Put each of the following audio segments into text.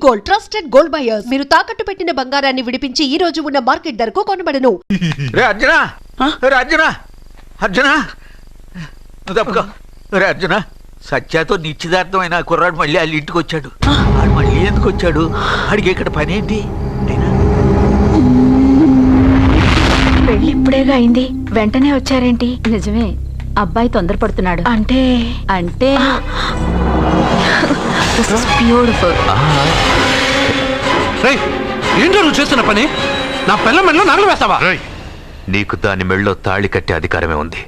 Gold, trusted gold buyers. మీరు తాకట్టు పెట్టిన బంగారాన్ని విడిపించి ఈ రోజు ఉన్న మార్కెట్ ధరకు కొనబడను. రే అర్జున, రే అర్జున, అర్జున తప్పుకో. రే అర్జున, సత్యాతో నిశ్చితార్థమైన కుర్రాడు మళ్ళీ వాళ్ళ ఇంటికి వచ్చాడు. వాడు మళ్ళీ ఎందుకు వచ్చాడు? వాడికి ఇక్కడ పని ఏంటి? పెళ్లి ఇప్పుడేగా అయింది, వెంటనే వచ్చారేంటి? నిజమే, అబ్బాయి తొందరపడుతున్నాడు. అంటే అంటే బ్యూటిఫుల్. ఏంటో నువ్వు చేస్తున్న పని? నా పిల్ల మెళ్ళో నగలు వేస్తావా? నీకు దాని మెళ్ళో తాళి కట్టే అధికారమే ఉంది.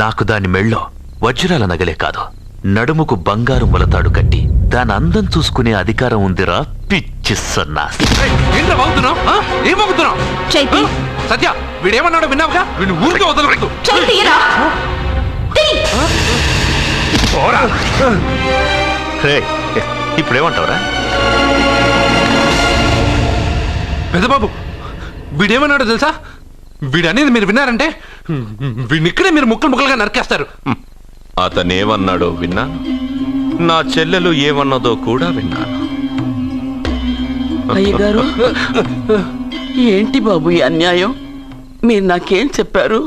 నాకు దాని మెళ్ళో వజ్రాల నగలే కాదు, నడుముకు బంగారు మొలతాడు కట్టి దాని అందం చూసుకునే అధికారం ఉందిరా పిచ్చి సన్నాసి. ఏంటో బాగుతున్నావు? ఏం బాగుతున్నావు? చైతి, సత్య వీడేమన్నాడో విన్నావుగా? వీడిని ఊరికే వదలకూడదు. ఇప్పుడేమంటావురా? పెద్దబాబు, వీడేమన్నాడో తెలుసా? వీడనేది మీరు విన్నారంటే వీడిని ఇక్కడే మీరు ముక్కలు ముక్కలుగా నరికేస్తారు. అతనేమన్నాడో విన్నాను, నా చెల్లెలు ఏమన్నదో కూడా విన్నాను. అయ్యగారు, ఏంటి బాబు ఈ అన్యాయం? మీరు నాకేం చెప్పారు?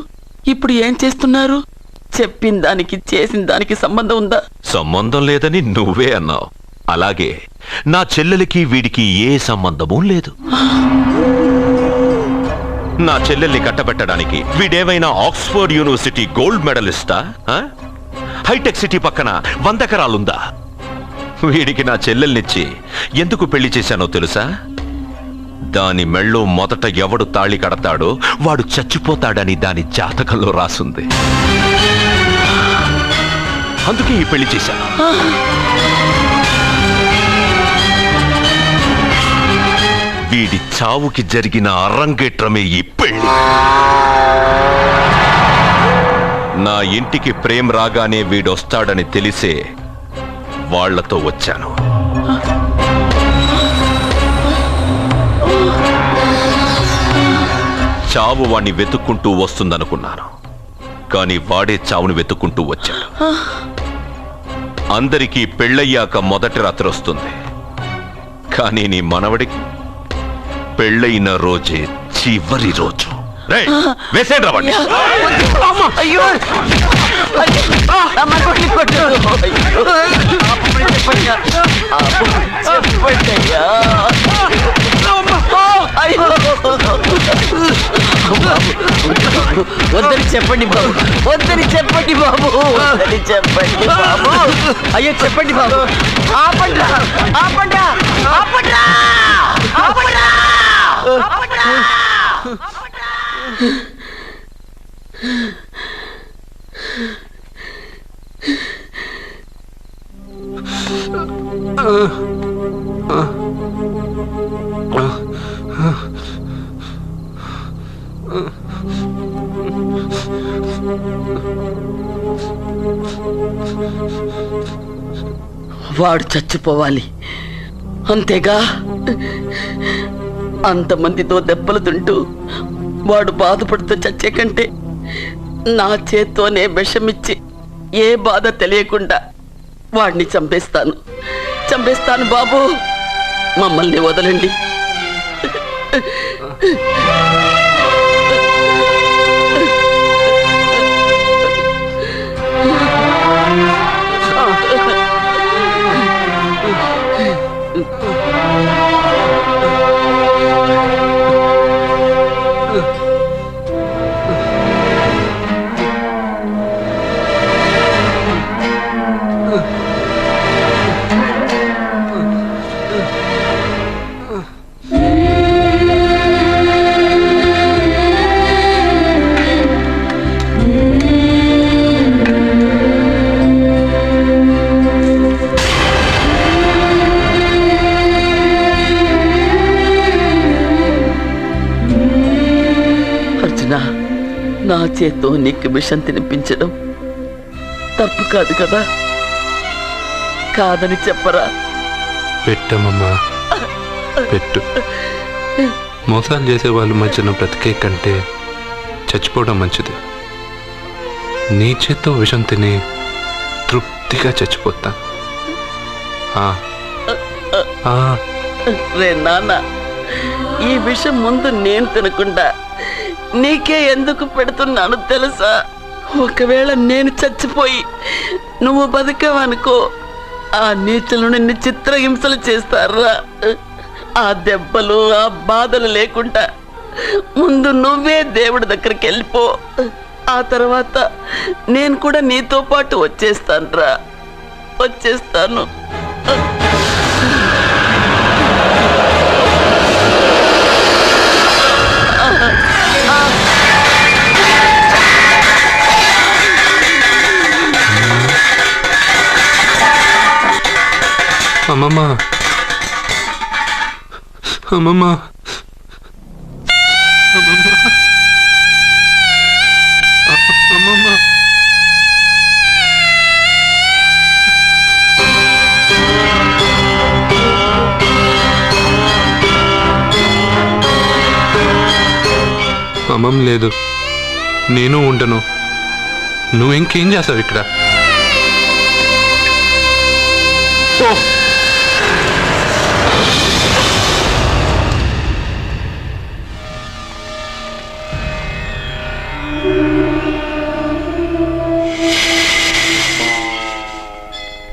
ఇప్పుడు ఏం చేస్తున్నారు? చెప్పిన దానికి చేసిన దానికి సంబంధం ఉందా? సంబంధం లేదని నువ్వే అన్నావు. అలాగే నా చెల్లెలికి వీడికి ఏ సంబంధమూ లేదు. నా చెల్లెల్ని కట్టబెట్టడానికి వీడేమైనా ఆక్స్ఫర్డ్ యూనివర్సిటీ గోల్డ్ మెడలిస్టా? హైటెక్ సిటీ పక్కన 100 ఎకరాలుందా? వీడికి నా చెల్లెల్నిచ్చి ఎందుకు పెళ్లి చేశానో తెలుసా? దాని మెళ్ళో మొదట ఎవడు తాళి కడతాడో వాడు చచ్చిపోతాడని దాని జాతకంలో రాసుంది. అందుకే ఈ పెళ్లి చేశాను. వీడి చావుకి జరిగిన అరంగేట్రమే ఈ పెళ్లి. నా ఇంటికి ప్రేమ్ రాగానే వీడొస్తాడని తెలిసే వాళ్లతో వచ్చాను. చావు వాణ్ణి వెతుక్కుంటూ వస్తుందనుకున్నాను, కానీ వాడే చావుని వెతుక్కుంటూ వచ్చాడు. అందరికీ పెళ్ళయ్యాక మొదటి రాత్రి వస్తుంది, కానీ నీ మనవడికి పెళ్ళైన రోజే చివరి రోజు. వేసేయండి రావండి. వద్దని చెప్పండి బాబు, వద్దని చెప్పండి బాబు, వద్దని చెప్పండి బాబు. అయ్యో చెప్పండి బాబు. ఆపండ్రా, ఆపండ్రా, ఆపండ్రా, ఆపండ్రా, ఆపండ్రా. వాడు చచ్చిపోవాలి అంతేగా? అంతమందితో దెబ్బలు తింటూ వాడు బాధపడుతూ చచ్చే కంటే నా చేత్తోనే విషమిచ్చి ఏ బాధ తెలియకుండా వాడిని చంపేస్తాను, చంపేస్తాను బాబు. మమ్మల్ని వదలండి. నా చేత్తో నీకు విషం తినిపించడం తప్పు కాదు కదా? కాదని చెప్పరా? పెట్టమ్మా, పెట్టు. మోసాలు చేసే వాళ్ళ మధ్యన బ్రతికే కంటే చచ్చిపోవడం మంచిది. నీ చేత్తో విషం తిని తృప్తిగా చచ్చిపోతా. రే నాన్న, ఈ విషయం ముందు నేను తినకుండా నీకే ఎందుకు పెడుతున్నాను తెలుసా? ఒకవేళ నేను చచ్చిపోయి నువ్వు బతికావనుకో, ఆ నీచులు నిన్ను చిత్రహింసలు చేస్తారా? ఆ దెబ్బలు ఆ బాధలు లేకుండా ముందు నువ్వే దేవుడి దగ్గరికి వెళ్ళిపో. ఆ తర్వాత నేను కూడా నీతో పాటు వచ్చేస్తానురా, వచ్చేస్తాను. అమ్మమ్మ, అమ్మమ్మ, అమ్మమ్మ, అమ్మమ్మ. అమ్మమ్మ లేదు, నేను ఉండను. నువ్వు ఇంకేం చేస్తావు ఇక్కడ?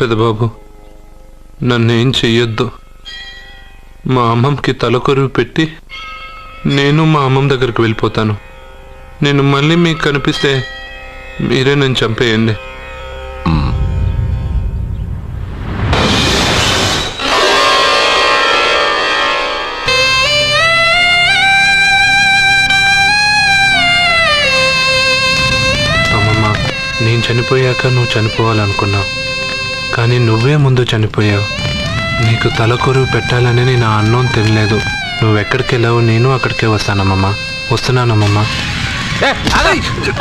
పెద్దబాబు, నన్నేం చెయ్యొద్దు. మా అమ్మమ్మకి తలకొరువు పెట్టి నేను మా అమ్మమ్మ దగ్గరికి వెళ్ళిపోతాను. నేను మళ్ళీ మీకు కనిపిస్తే మీరే నన్ను చంపేయండి. అమ్మమ్మ, నేను చనిపోయాక నువ్వు చనిపోవాలనుకున్నావు, కానీ నువ్వే ముందు చనిపోయావు. నీకు తలకొరువు పెట్టాలని నేను ఆ అన్నం తినలేదు. నువ్వెక్కడికి వెళ్ళావు, నేను అక్కడికే వస్తానమ్మమ్మ. వస్తున్నానమ్మమ్మ.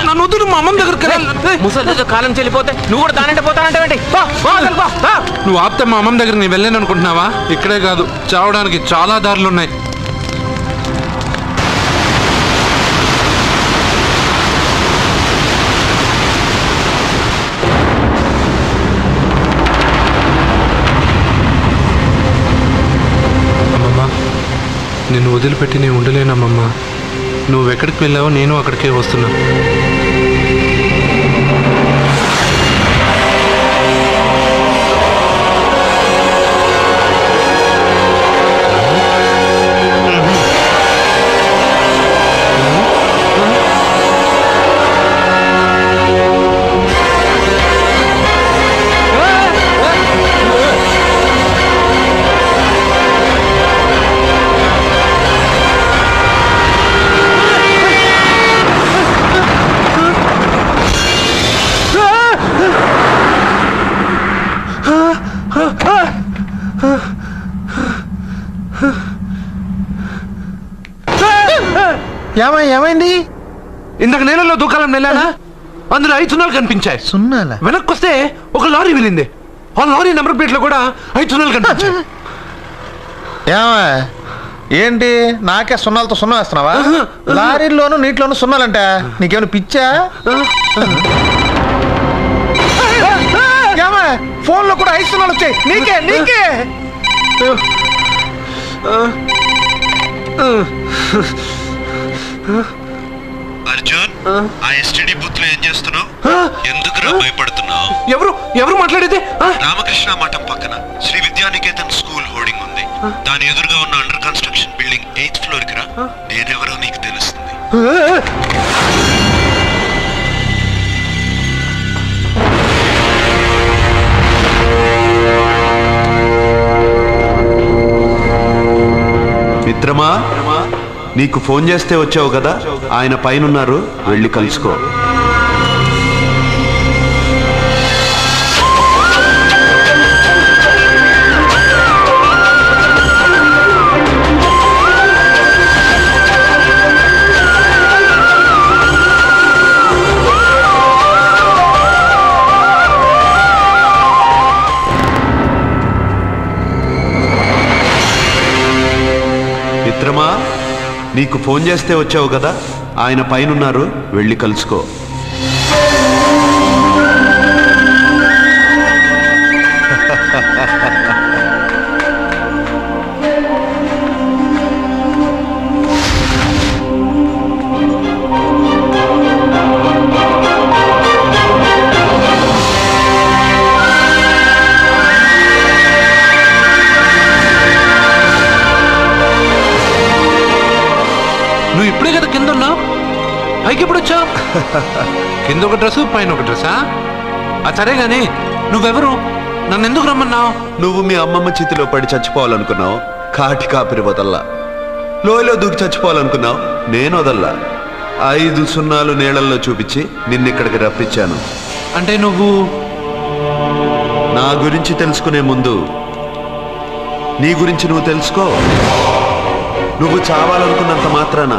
నన్ను వద్దు, మా అమ్మమ్మ దగ్గరికి ముసలితో కాలం చెల్లిపోతే నువ్వు కూడా దానంటే పోతానంటే నువ్వు ఆపితే మా అమ్మమ్మ దగ్గర నేను వెళ్ళాను అనుకుంటున్నావా? ఇక్కడే కాదు, చావడానికి చాలా దారులు ఉన్నాయి. అమ్మమ్మ, నిన్ను వదిలిపెట్టి నేను ఉండలేనమ్మమ్మ. నువ్వెక్కడికి వెళ్ళావో నేను అక్కడికే వస్తున్నా. ఏమైంది? ఇందాక నేలలో దూకాలని వెళ్ళానా, అందులో 5 సున్నాలు కనిపించాయి. సున్నాలా? వెనక్కి వస్తే ఒక లారీ వెళ్ళింది. ఆ లారీ నెంబర్ ప్లేట్ లో కూడా 5 సున్నాలు కనిపించాయి. ఏంటి నాకే సున్నాలతో సున్నా వేస్తున్నావా? లారీల్లోనూ నీటిలోనూ సున్నాలంట. నీకేమైనా పిచ్చా? ఫోన్ లో కూడా 5 సున్నాలు వచ్చాయి. నీకే నీకే అర్జున్, ఆ ఎస్టీడీ బూత్ లో ఏం చేస్తున్నావు? ఎందుకురా భయపడుతున్నావు? ఎవరు మాట్లాడేది? రామకృష్ణ మఠం పక్కన శ్రీ విద్యానికేతన్ స్కూల్ హోర్డింగ్ ఉంది. దాని ఎదురుగా ఉన్న under construction building 8th floor కి రా. నేనెవరో నీకు తెలుస్తుంది. మిత్రమా, నీకు ఫోన్ చేస్తే వచ్చావు కదా, ఆయన పైనున్నారు, వెళ్ళి కలుసుకో. మిత్రమా, నీకు ఫోన్ చేస్తే వచ్చావు కదా, ఆయన పైనున్నారు, వెళ్ళి కలుసుకో. నువ్వు ఇప్పుడే కదా కింద ఉన్నావు, పైకి ఎప్పుడు వచ్చావు? కింద ఒక డ్రెస్ పైన ఒక డ్రెస్సా? అది సరే గాని నువ్వెవరు? నన్ను ఎందుకు రమ్మన్నావు? నువ్వు మీ అమ్మమ్మ చేతిలో పడి చచ్చిపోవాలనుకున్నావు, కాటి కాపిరి వదల్లా. లోయలో దూకి చచ్చిపోవాలనుకున్నావు, నేను వదల్లా. 5 సున్నాలు నీళ్ళల్లో చూపించి నిన్నిక్కడికి రప్పించాను. అంటే నువ్వు నా గురించి తెలుసుకునే ముందు నీ గురించి నువ్వు తెలుసుకో. నువ్వు చావాలనుకున్నంత మాత్రాన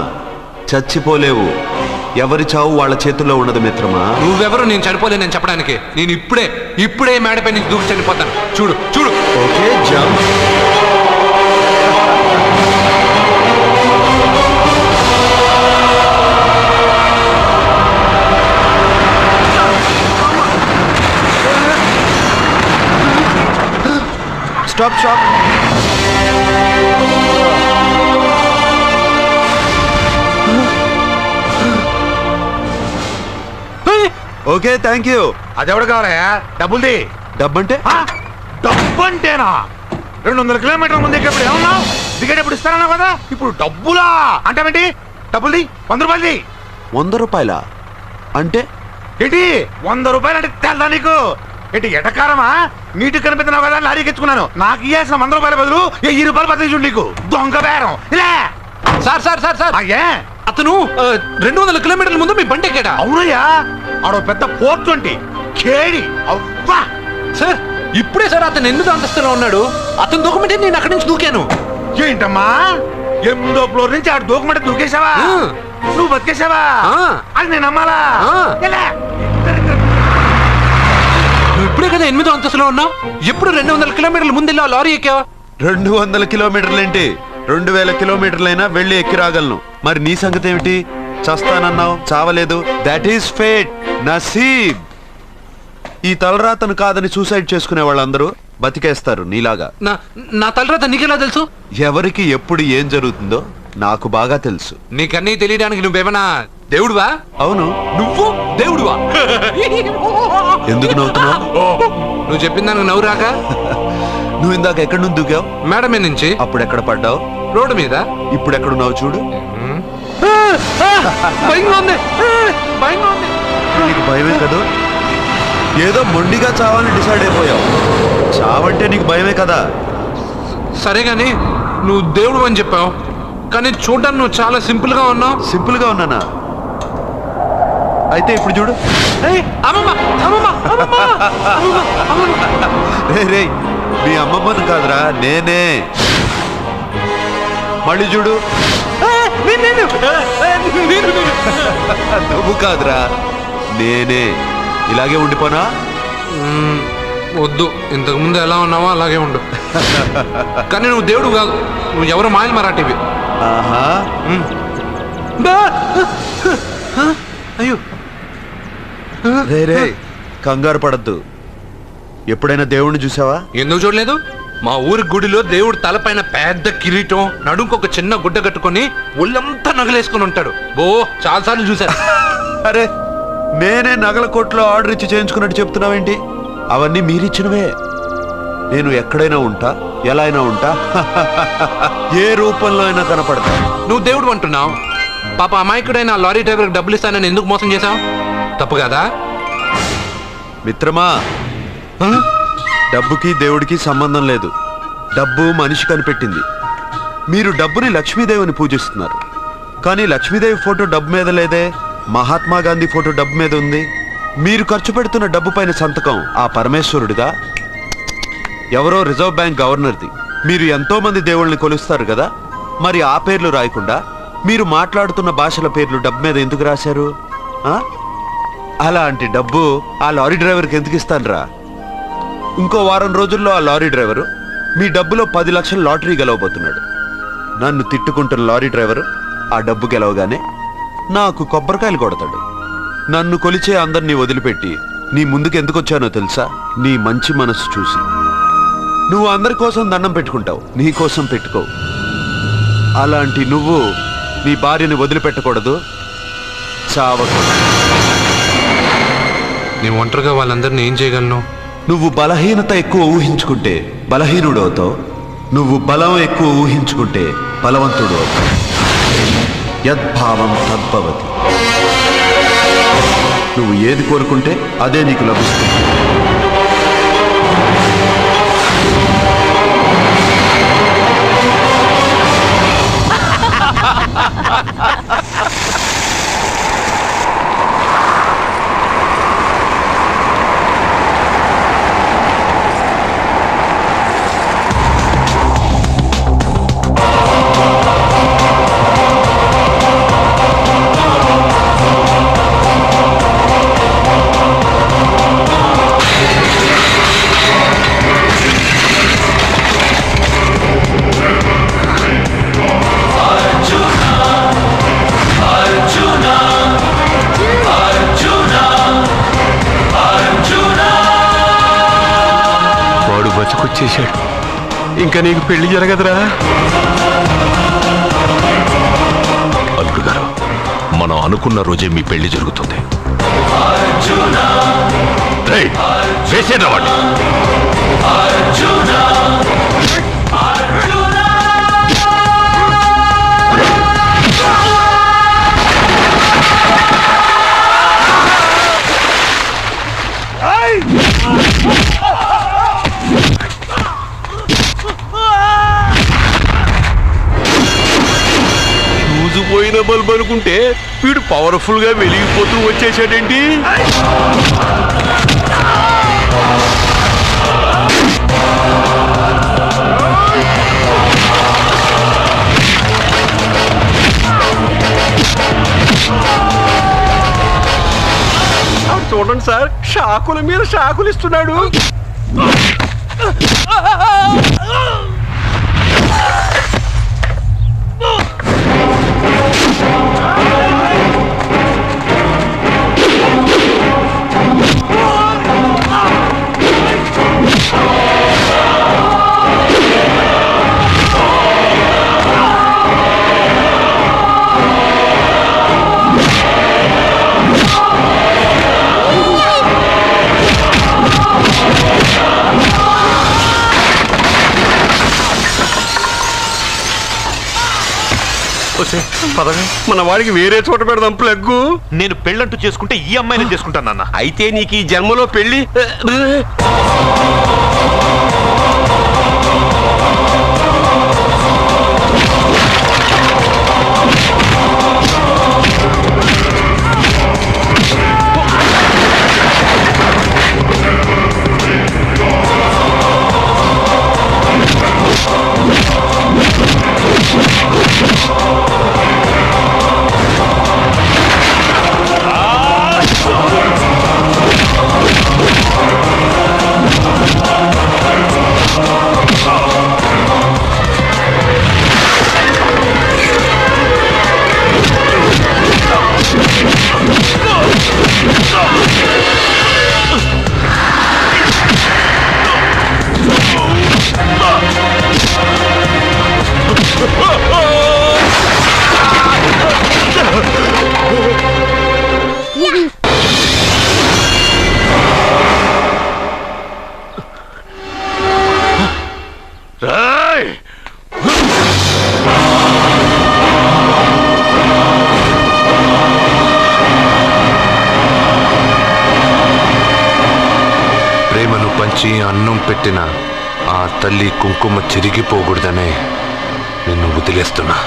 చచ్చిపోలేవు. ఎవరి చావు వాళ్ళ చేతుల్లో ఉండదు మిత్రమా. నువ్వెవరు నేను చనిపోలేనని చెప్పడానికి? నేను ఇప్పుడే మేడపై నుంచి దూకి చనిపోతాను. చూడు చూడు. Okay, jump. Stop stop. Okay, thank you. అదెవడు కావాలయా? డబ్బుల్ది. డబ్బంటే? డబ్బు అంటేనా? 200 కిలోమీటర్ల ముందు ఎక్కడప్పుడు ఏమన్నావు? దిగేటప్పుడు ఇస్తానన్నావు కదా, ఇప్పుడు డబ్బులా అంటావేంటి? డబ్బుల్ది. 100 రూపాయలది. 100 రూపాయలా? అంటే ఏంటి 100 రూపాయలు అంటే తెల్దా నీకు? ఏంటి ఎటకారమా? నీటి కనిపిస్తున్నావు కదా లారీకి ఎచ్చుకున్నాను. నాకు ఇయ్యాల్సిన 100 రూపాయల బదులు 1000 రూపాయలు బదిలీ చూడు నీకు. దొంగ బేరం. ఇలా సార్ సార్ సార్ సార్ అయ్యే, అతను 200 కిలోమీటర్ల ముందు మీ బండి ఎక్కాడా? అవునయ్యా, ఆడో పెద్ద 420 కేడి. అవ్వా సార్, ఇప్పుడే సార్ అతను ఎందుకు అంతస్తులో ఉన్నాడు? అతను దూకమంటే నేను అక్కడి నుంచి దూకాను. ఏంటమ్మా, 8వ ఫ్లోర్ నుంచి ఆడు దూకమంటే దూకేశావా? నువ్వు బతికేశావా? అది నేను నమ్మాలా? ఎలా? నువ్వు ఇప్పుడే కదా 8వ అంతస్తులో ఉన్నావు. ఎప్పుడు 200 కిలోమీటర్ల ముందు వెళ్ళావు లారీ ఎక్కావా? 200 కిలోమీటర్లేంటి, 2000 కిలోమీటర్లైనా వెళ్ళి ఎక్కి రాగలను. మరి నీ సంగతి ఏమిటి? చస్తానన్నావు, చావలేదు. That is fate, నసీబ్. ఈ తలరాతను కాదని సూసైడ్ చేసుకునే వాళ్ళందరూ బతికేస్తారు నీలాగా. నా తలరాత నీకెలా తెలుసు? ఎవరికి ఎప్పుడు ఏం జరుగుతుందో నాకు బాగా తెలుసు. నీకన్నీ తెలియడానికి నువ్వేమన్నా దేవుడువా? అవును. నువ్వు దేవుడువా? ఎందుకు నవ్వుతున్నావు? నువ్వు చెప్పిన దానికి నవ్వు రాక? నువ్వు ఇందాక ఎక్కడి నుంచి దూకావు? మేడం మీద నుంచి. అప్పుడు ఎక్కడ పడ్డావు? రోడ్డు మీద. ఇప్పుడు ఎక్కడున్నావు చూడు. భయంగా ఉంది, భయంగా ఉంది. నీకు భయమే కదా? ఏదో మొండిగా చావాలని డిసైడ్ అయిపోయావు. చావంటే నీకు భయమే కదా? సరే గాని నువ్వు దేవుడు అని చెప్పావు, కానీ చూడడానికి నువ్వు చాలా సింపుల్ గా ఉన్నావు. సింపుల్ గా ఉన్నానా? అయితే ఇప్పుడు చూడు. రే, మీ అమ్మమ్మను కాదురా, నేనే. మళ్ళీ చూడు. నువ్వు కాదురా, నేనే. ఇలాగే ఉండిపోనా? వద్దు, ఇంతకు ముందు ఎలా ఉన్నావో అలాగే ఉండు. కానీ నువ్వు దేవుడు కాదు, నువ్వు ఎవరు మాయలు మరాఠీవి. ఆహా. అయ్యో, రే కంగారు పడద్దు. ఎప్పుడైనా దేవుణ్ణి చూసావా? ఎందుకు చూడలేదు? మా ఊరి గుడిలో దేవుడు తలపైన పెద్ద కిరీటం, నడుంకొక చిన్న గుడ్డ కట్టుకొని ఒళ్ళంతా నగలేసుకుని ఉంటాడు. ఓ చాలాసార్లు చూశాను. అరే, నేనే నగల కొట్లో ఆర్డర్ ఇచ్చి చేయించుకున్నట్టు చెప్తున్నావేంటి? అవన్నీ మీరిచ్చినవే. నేను ఎక్కడైనా ఉంటా, ఎలా అయినా ఉంటా, ఏ రూపంలో అయినా కనపడతా. నువ్వు దేవుడు అంటున్నావు, పాప అమాయకుడైన లారీ డ్రైవర్కి డబ్బులు ఇస్తానని ఎందుకు మోసం చేశావు? తప్పు కదా మిత్రమా? డబ్బుకి దేవుడికి సంబంధం లేదు. డబ్బు మనిషి కనిపెట్టింది. మీరు డబ్బుని లక్ష్మీదేవిని పూజిస్తున్నారు, కానీ లక్ష్మీదేవి ఫోటో డబ్బు మీద లేదే. మహాత్మా గాంధీ ఫోటో డబ్బు మీద ఉంది. మీరు ఖర్చు పెడుతున్న డబ్బు పైన సంతకం ఆ పరమేశ్వరుడిగా, ఎవరో రిజర్వ్ బ్యాంక్ గవర్నర్ది. మీరు ఎంతో మంది దేవుళ్ళని కొలుస్తారు కదా, మరి ఆ పేర్లు రాయకుండా మీరు మాట్లాడుతున్న భాషల పేర్లు డబ్బు మీద ఎందుకు రాశారు? అలాంటి డబ్బు ఆ లారీ డ్రైవర్కి ఎందుకు ఇస్తానురా? ఇంకో వారం రోజుల్లో ఆ లారీ డ్రైవరు మీ డబ్బులో 10 లక్షల లాటరీ గెలవబోతున్నాడు. నన్ను తిట్టుకుంటున్న లారీ డ్రైవరు ఆ డబ్బు గెలవగానే నాకు కొబ్బరికాయలు కొడతాడు. నన్ను కొలిచే అందరినీ వదిలిపెట్టి నీ ముందుకు ఎందుకు వచ్చానో తెలుసా? నీ మంచి మనసు చూసి. నువ్వు అందరి కోసం దండం పెట్టుకుంటావు, నీ కోసం పెట్టుకోవు. అలాంటి నువ్వు నీ భార్యని వదిలిపెట్టకూడదు, చావకూడదు. నీ ఒంటరిగా వాళ్ళందరినీ ఏం చేయగలను? నువ్వు బలహీనత ఎక్కువ ఊహించుకుంటే బలహీనుడు అవుతావు. నువ్వు బలం ఎక్కువ ఊహించుకుంటే బలవంతుడు అవుతావు. యద్భావం తద్భవతి. నువ్వు ఏది కోరుకుంటే అదే నీకు లభిస్తుంది. బతుకొచ్చేశాడు. ఇంకా నీకు పెళ్లి జరగదురా. అల్లుడు గారు, మనం అనుకున్న రోజే మీ పెళ్లి జరుగుతుంది. వేసేనా వాడిని? పోయిన బల్బ్ అనుకుంటే వీడు పవర్ఫుల్ గా వెలిగిపోతూ వచ్చేసాడేంటి? చూడండి సార్, షాకుల మీద షాకులు ఇస్తున్నాడు. మన వాడికి వేరే చోట పెడదాం ప్లగ్గు. నేను పెళ్ళంటూ చేసుకుంటే ఈ అమ్మాయిని చేసుకుంటాను నాన్న. అయితే నీకు ఈ జన్మలో పెళ్లి. ప్రేమను పంచి అన్నం పెట్టిన ఆ తల్లి కుంకుమ చెరిగిపోకూడదనే నిన్ను వదిలేస్తున్నా.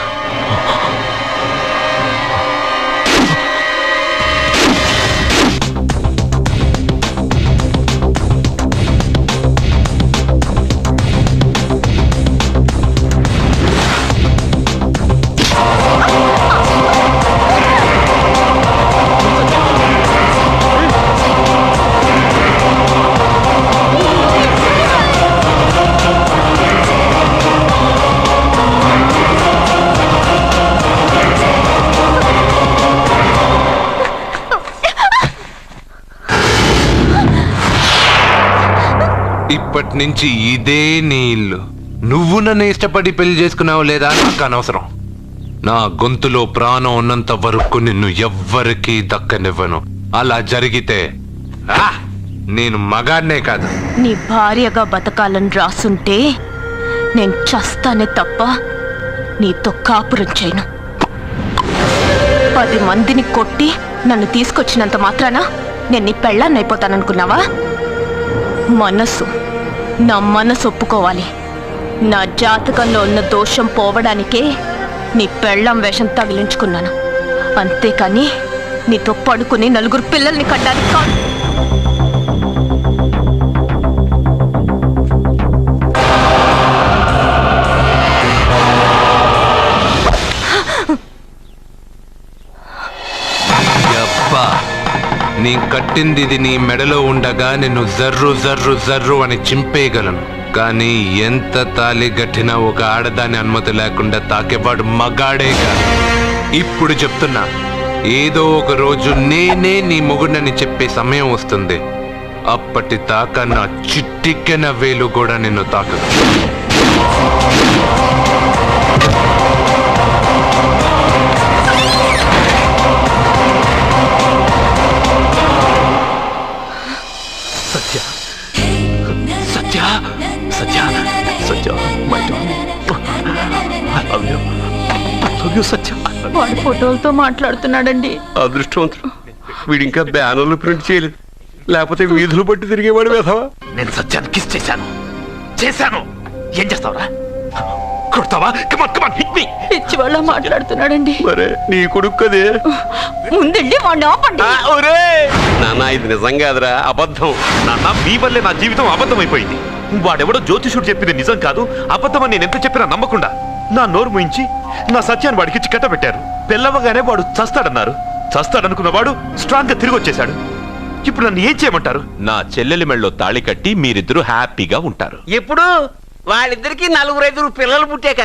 ఇప్పటి నుంచి ఇదే నీ ఇల్లు. నువ్వు నన్ను ఇష్టపడి పెళ్లి చేసుకున్నావు లేదా నాకు అనవసరం. నా గొంతులో ప్రాణం ఉన్నంత వరకు నిన్ను ఎవ్వరికీ దక్కనివ్వను. అలా జరిగితే నేను మగాడినే కాదు, నీ భార్యగా బతకాలని రాసుంటే నేను చస్తానే తప్ప నీతో కాపురం చేయను. 10 మందిని కొట్టి నన్ను తీసుకొచ్చినంత మాత్రాన నేను నీ పెళ్ళాన్ని అయిపోతాననుకున్నావా? నా మనసు ఒప్పుకోవాలి. నా జాతకంలో ఉన్న దోషం పోవడానికే నీ పెళ్ళాం వేషం తగిలించుకున్నాను. అంతేకాని నీతో పడుకుని 4 పిల్లల్ని కట్టడానికి కాదు. నీ కట్టింది ఇది నీ మెడలో ఉండగా నిన్ను జర్రు జర్రు జర్రు అని చింపేయగలను. కానీ ఎంత తాళి గట్టినా ఒక ఆడదాని అనుమతి లేకుండా తాకేవాడు మగాడేగా. ఇప్పుడు చెప్తున్నా, ఏదో ఒక రోజు నేనే నీ మొగుడని చెప్పే సమయం వస్తుంది. అప్పటి తాక నా చిట్టిక్కెన వేలు కూడా నిన్ను తాకదు. Satya Satya Satya Satya my I love you సత్య. వాడు ఫోటోలతో మాట్లాడుతున్నాడండి. అదృష్టవంతుడు, వీడు ఇంకా బ్యానర్లు ప్రింట్ చేయలేదు, లేకపోతే వీధులు పట్టి తిరిగేవాడు వేధవా. నేను సత్యాన్ని కిస్ చేశాను. ఏం చేస్తావురా? కొడతావా? కమాన్ కమాన్ హిట్ మీ. పిచ్చి వాళ్ళ మాట్లాడుతున్నాడండి. మరే నీ కొడుకు కదే. ముందండి వాడిని ఆపండి. ఒరే నాన్న, ఇది నిజం కాదురా, అబద్ధం. నాన్న, మీ వల్లే నా జీవితం అబద్ధం అయిపోయింది. వాడెవడో జ్యోతిషుడు చెప్పింది నిజం కాదు, అబద్ధమని నేను ఎంత చెప్పినా నమ్మకుండా నా నోరు ముయించి నా సత్యాన్ని వాడికి కట్టబెట్టారు. పెళ్ళవగానే వాడు చస్తాడనుకున్న వాడు స్ట్రాంగ్ గా తిరిగి వచ్చేశాడు. ఇప్పుడు నన్ను ఏం చేయమంటారు? నా చెల్లెలి మెళ్ళలో తాళి కట్టి మీరిద్దరూ హ్యాపీగా ఉంటారు. ఎప్పుడు వాళ్ళిద్దరికి 4-5 పిల్లలు పుట్టాక.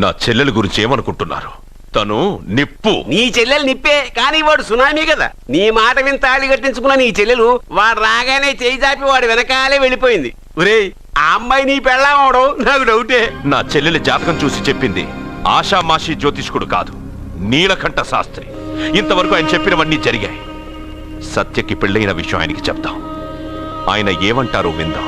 నా చెల్లెల గురించి ఏమనుకుంటున్నారు? తను నిప్పు. నీ చెల్లెలు నిప్పే, కానీ వాడు సునామీ కదా. నీ మాట విని తాళి కట్టించుకున్న నీ చెల్లెలు వాడు రాగానే చేయి చాపి వాడు వెనకాలే వెళ్ళిపోయింది. ఒరేయ్, ఆ అమ్మాయి నీ పెళ్ళామవడం నాకు డౌటే. నా చెల్లెలి జాతకం చూసి చెప్పింది ఆషామాషి జ్యోతిష్కుడు కాదు, నీలకంఠ శాస్త్రి. ఇంతవరకు ఆయన చెప్పినవన్నీ జరిగాయి. సత్యకి పెళ్ళైన విషయం ఆయనకి చెప్తాం, ఆయన ఏమంటారో విందాం.